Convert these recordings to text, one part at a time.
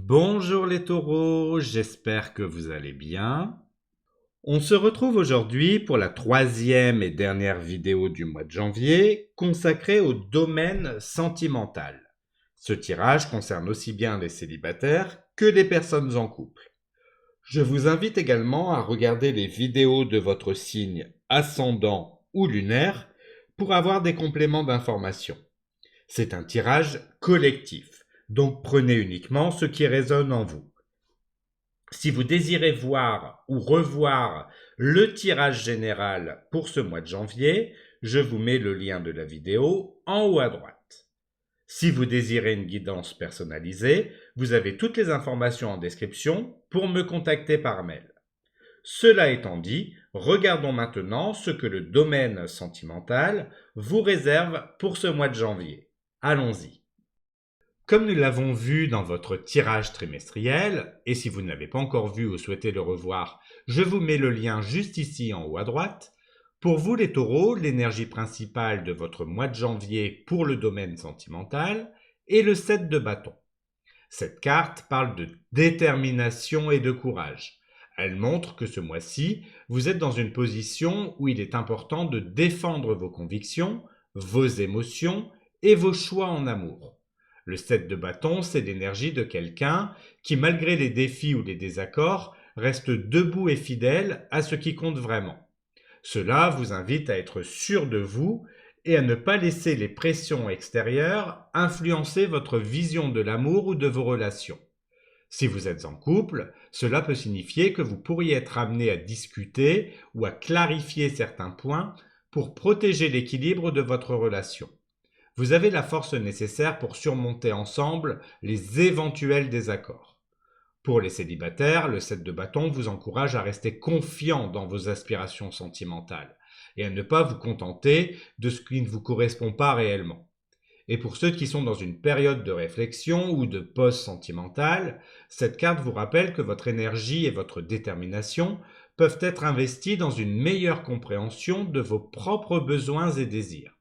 Bonjour les taureaux, j'espère que vous allez bien. On se retrouve aujourd'hui pour la troisième et dernière vidéo du mois de janvier consacrée au domaine sentimental. Ce tirage concerne aussi bien les célibataires que les personnes en couple. Je vous invite également à regarder les vidéos de votre signe ascendant ou lunaire pour avoir des compléments d'information. C'est un tirage collectif, donc prenez uniquement ce qui résonne en vous. Si vous désirez voir ou revoir le tirage général pour ce mois de janvier, je vous mets le lien de la vidéo en haut à droite. Si vous désirez une guidance personnalisée, vous avez toutes les informations en description pour me contacter par mail. Cela étant dit, regardons maintenant ce que le domaine sentimental vous réserve pour ce mois de janvier. Allons-y. Comme nous l'avons vu dans votre tirage trimestriel, et si vous ne l'avez pas encore vu ou souhaitez le revoir, je vous mets le lien juste ici en haut à droite. Pour vous les taureaux, l'énergie principale de votre mois de janvier pour le domaine sentimental est le 7 de bâton. Cette carte parle de détermination et de courage. Elle montre que ce mois-ci, vous êtes dans une position où il est important de défendre vos convictions, vos émotions et vos choix en amour. Le 7 de bâton, c'est l'énergie de quelqu'un qui, malgré les défis ou les désaccords, reste debout et fidèle à ce qui compte vraiment. Cela vous invite à être sûr de vous et à ne pas laisser les pressions extérieures influencer votre vision de l'amour ou de vos relations. Si vous êtes en couple, cela peut signifier que vous pourriez être amené à discuter ou à clarifier certains points pour protéger l'équilibre de votre relation. Vous avez la force nécessaire pour surmonter ensemble les éventuels désaccords. Pour les célibataires, le 7 de bâton vous encourage à rester confiant dans vos aspirations sentimentales et à ne pas vous contenter de ce qui ne vous correspond pas réellement. Et pour ceux qui sont dans une période de réflexion ou de pause sentimentale, cette carte vous rappelle que votre énergie et votre détermination peuvent être investies dans une meilleure compréhension de vos propres besoins et désirs.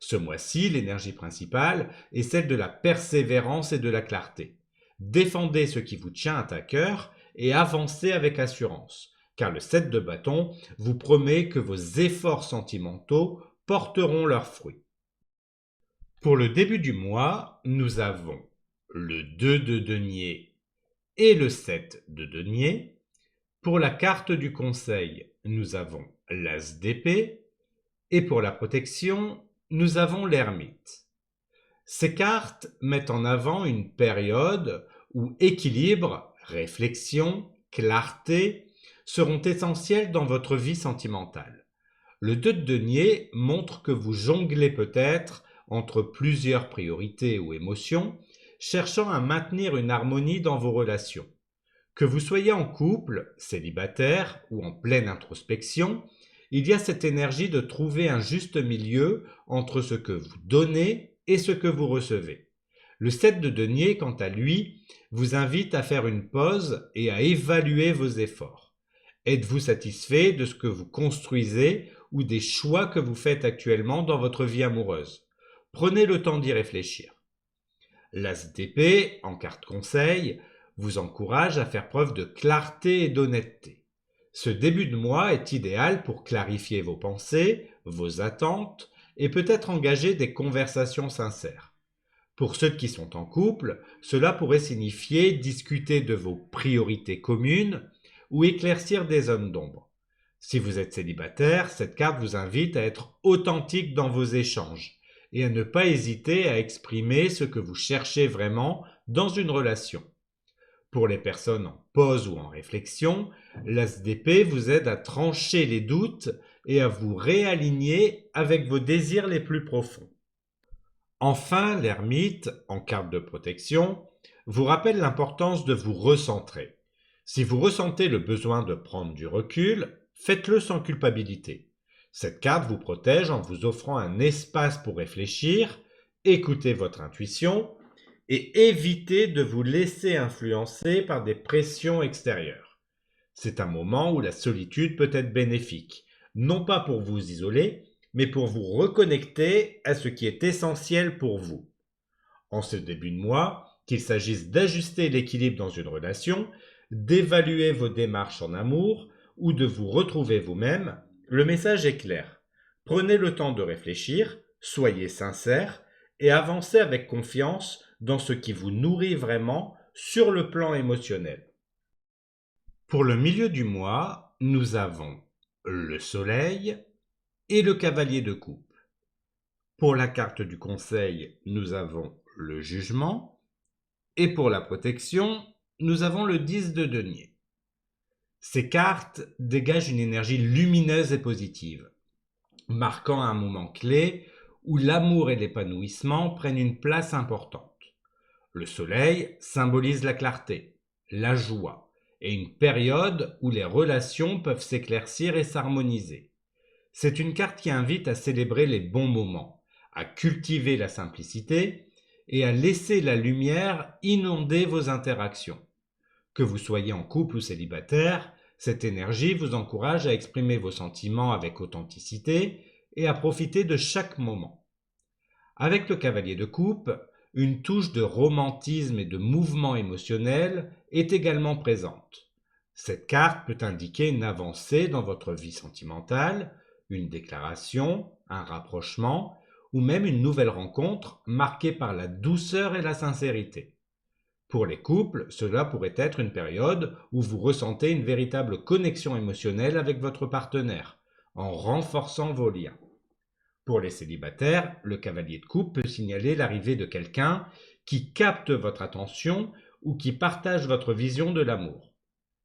Ce mois-ci, l'énergie principale est celle de la persévérance et de la clarté. Défendez ce qui vous tient à cœur et avancez avec assurance, car le 7 de bâton vous promet que vos efforts sentimentaux porteront leurs fruits. Pour le début du mois, nous avons le 2 de denier et le 7 de denier. Pour la carte du conseil, nous avons l'as d'épée et pour la protection, nous avons l'ermite. Ces cartes mettent en avant une période où équilibre, réflexion, clarté seront essentiels dans votre vie sentimentale. Le 2 de denier montre que vous jonglez peut-être entre plusieurs priorités ou émotions, cherchant à maintenir une harmonie dans vos relations. Que vous soyez en couple, célibataire ou en pleine introspection, il y a cette énergie de trouver un juste milieu entre ce que vous donnez et ce que vous recevez. Le 7 de denier, quant à lui, vous invite à faire une pause et à évaluer vos efforts. Êtes-vous satisfait de ce que vous construisez ou des choix que vous faites actuellement dans votre vie amoureuse? Prenez le temps d'y réfléchir. L'as d'épée, en carte conseil, vous encourage à faire preuve de clarté et d'honnêteté. Ce début de mois est idéal pour clarifier vos pensées, vos attentes et peut-être engager des conversations sincères. Pour ceux qui sont en couple, cela pourrait signifier discuter de vos priorités communes ou éclaircir des zones d'ombre. Si vous êtes célibataire, cette carte vous invite à être authentique dans vos échanges et à ne pas hésiter à exprimer ce que vous cherchez vraiment dans une relation. Pour les personnes en pause ou en réflexion, l'as d'épée vous aide à trancher les doutes et à vous réaligner avec vos désirs les plus profonds. Enfin, l'ermite, en carte de protection, vous rappelle l'importance de vous recentrer. Si vous ressentez le besoin de prendre du recul, faites-le sans culpabilité. Cette carte vous protège en vous offrant un espace pour réfléchir, écouter votre intuition et éviter de vous laisser influencer par des pressions extérieures. C'est un moment où la solitude peut être bénéfique, non pas pour vous isoler, mais pour vous reconnecter à ce qui est essentiel pour vous. En ce début de mois, qu'il s'agisse d'ajuster l'équilibre dans une relation, d'évaluer vos démarches en amour ou de vous retrouver vous-même, le message est clair. Prenez le temps de réfléchir, soyez sincère et avancez avec confiance dans ce qui vous nourrit vraiment sur le plan émotionnel. Pour le milieu du mois, nous avons le soleil et le cavalier de coupe. Pour la carte du conseil, nous avons le jugement et pour la protection, nous avons le 10 de denier. Ces cartes dégagent une énergie lumineuse et positive, marquant un moment clé où l'amour et l'épanouissement prennent une place importante. Le soleil symbolise la clarté, la joie et une période où les relations peuvent s'éclaircir et s'harmoniser. C'est une carte qui invite à célébrer les bons moments, à cultiver la simplicité et à laisser la lumière inonder vos interactions. Que vous soyez en couple ou célibataire, cette énergie vous encourage à exprimer vos sentiments avec authenticité et à profiter de chaque moment. Avec le cavalier de coupe, une touche de romantisme et de mouvement émotionnel est également présente. Cette carte peut indiquer une avancée dans votre vie sentimentale, une déclaration, un rapprochement ou même une nouvelle rencontre marquée par la douceur et la sincérité. Pour les couples, cela pourrait être une période où vous ressentez une véritable connexion émotionnelle avec votre partenaire, en renforçant vos liens. Pour les célibataires, le cavalier de coupe peut signaler l'arrivée de quelqu'un qui capte votre attention ou qui partage votre vision de l'amour.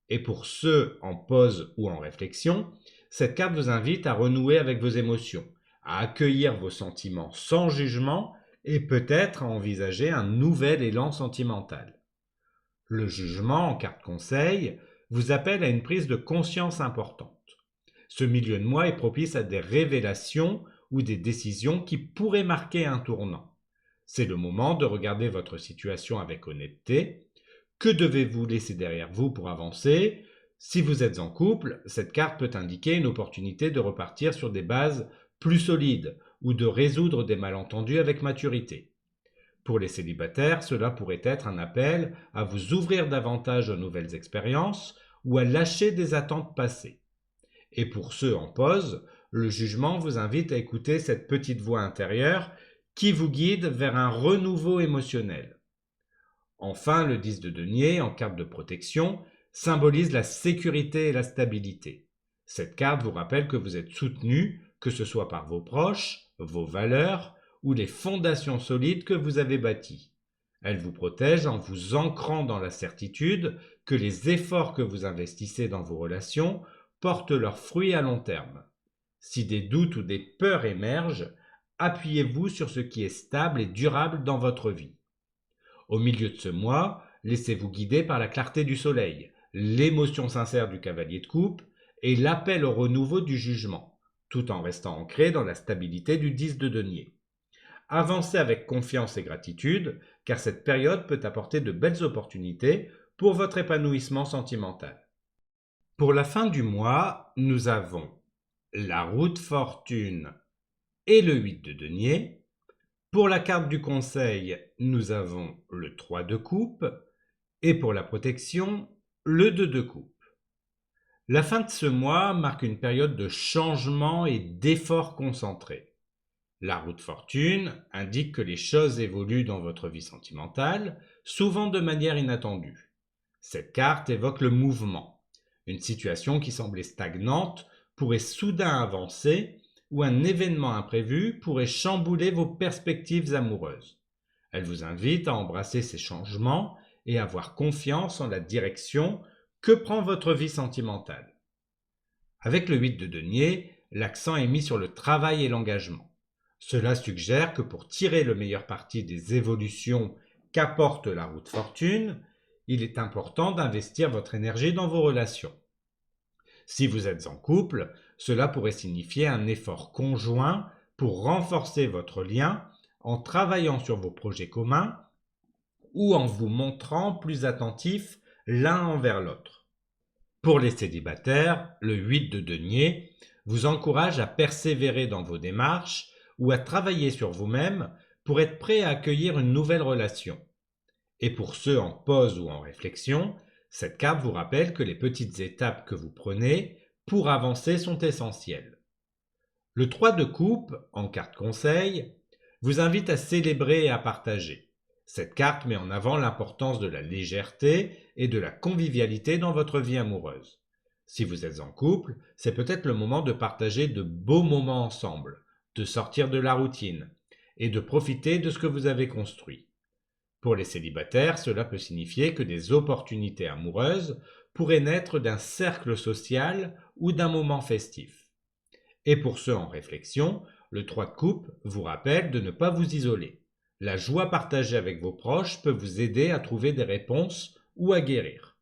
Et pour ceux en pause ou en réflexion, cette carte vous invite à renouer avec vos émotions, à accueillir vos sentiments sans jugement et peut-être à envisager un nouvel élan sentimental. Le jugement en carte conseil vous appelle à une prise de conscience importante. Ce milieu de mois est propice à des révélations ou des décisions qui pourraient marquer un tournant. C'est le moment de regarder votre situation avec honnêteté. Que devez-vous laisser derrière vous pour avancer ? Si vous êtes en couple, cette carte peut indiquer une opportunité de repartir sur des bases plus solides ou de résoudre des malentendus avec maturité. Pour les célibataires, cela pourrait être un appel à vous ouvrir davantage aux nouvelles expériences ou à lâcher des attentes passées. Et pour ceux en pause, le jugement vous invite à écouter cette petite voix intérieure qui vous guide vers un renouveau émotionnel. Enfin, le 10 de denier, en carte de protection, symbolise la sécurité et la stabilité. Cette carte vous rappelle que vous êtes soutenu, que ce soit par vos proches, vos valeurs ou les fondations solides que vous avez bâties. Elle vous protège en vous ancrant dans la certitude que les efforts que vous investissez dans vos relations portent leurs fruits à long terme. Si des doutes ou des peurs émergent, appuyez-vous sur ce qui est stable et durable dans votre vie. Au milieu de ce mois, laissez-vous guider par la clarté du soleil, l'émotion sincère du cavalier de coupe et l'appel au renouveau du jugement, tout en restant ancré dans la stabilité du 10 de denier. Avancez avec confiance et gratitude, car cette période peut apporter de belles opportunités pour votre épanouissement sentimental. Pour la fin du mois, nous avons la roue de fortune et le 8 de denier. Pour la carte du conseil, nous avons le 3 de coupe et pour la protection, le 2 de coupe. La fin de ce mois marque une période de changement et d'efforts concentrés. La roue de fortune indique que les choses évoluent dans votre vie sentimentale, souvent de manière inattendue. Cette carte évoque le mouvement. Une situation qui semblait stagnante pourrait soudain avancer ou un événement imprévu pourrait chambouler vos perspectives amoureuses. Elle vous invite à embrasser ces changements et à avoir confiance en la direction que prend votre vie sentimentale. Avec le 8 de denier, l'accent est mis sur le travail et l'engagement. Cela suggère que pour tirer le meilleur parti des évolutions qu'apporte la roue de fortune, il est important d'investir votre énergie dans vos relations. Si vous êtes en couple, cela pourrait signifier un effort conjoint pour renforcer votre lien en travaillant sur vos projets communs ou en vous montrant plus attentifs l'un envers l'autre. Pour les célibataires, le 8 de denier vous encourage à persévérer dans vos démarches ou à travailler sur vous-même pour être prêt à accueillir une nouvelle relation. Et pour ceux en pause ou en réflexion, cette carte vous rappelle que les petites étapes que vous prenez pour avancer sont essentielles. Le 3 de coupe, en carte conseil, vous invite à célébrer et à partager. Cette carte met en avant l'importance de la légèreté et de la convivialité dans votre vie amoureuse. Si vous êtes en couple, c'est peut-être le moment de partager de beaux moments ensemble, de sortir de la routine et de profiter de ce que vous avez construit. Pour les célibataires, cela peut signifier que des opportunités amoureuses pourraient naître d'un cercle social ou d'un moment festif. Et pour ceux en réflexion, le 3 de coupe vous rappelle de ne pas vous isoler. La joie partagée avec vos proches peut vous aider à trouver des réponses ou à guérir.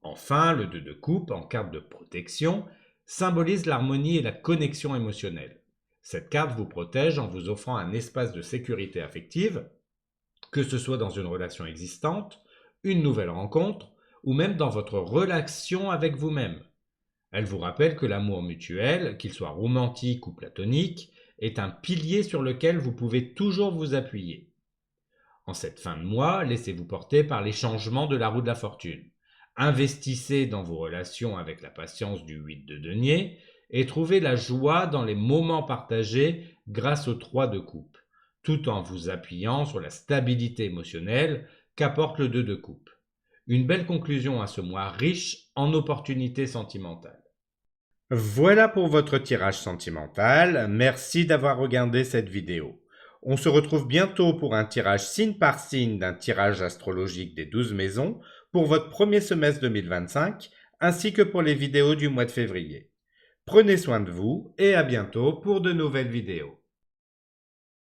Enfin, le 2 de coupe, en carte de protection, symbolise l'harmonie et la connexion émotionnelle. Cette carte vous protège en vous offrant un espace de sécurité affective, que ce soit dans une relation existante, une nouvelle rencontre, ou même dans votre relation avec vous-même. Elle vous rappelle que l'amour mutuel, qu'il soit romantique ou platonique, est un pilier sur lequel vous pouvez toujours vous appuyer. En cette fin de mois, laissez-vous porter par les changements de la roue de la fortune. Investissez dans vos relations avec la patience du 8 de denier et trouvez la joie dans les moments partagés grâce au 3 de coupe, tout en vous appuyant sur la stabilité émotionnelle qu'apporte le 2 de coupe. Une belle conclusion à ce mois riche en opportunités sentimentales. Voilà pour votre tirage sentimental. Merci d'avoir regardé cette vidéo. On se retrouve bientôt pour un tirage signe par signe d'un tirage astrologique des 12 maisons pour votre premier semestre 2025 ainsi que pour les vidéos du mois de février. Prenez soin de vous et à bientôt pour de nouvelles vidéos.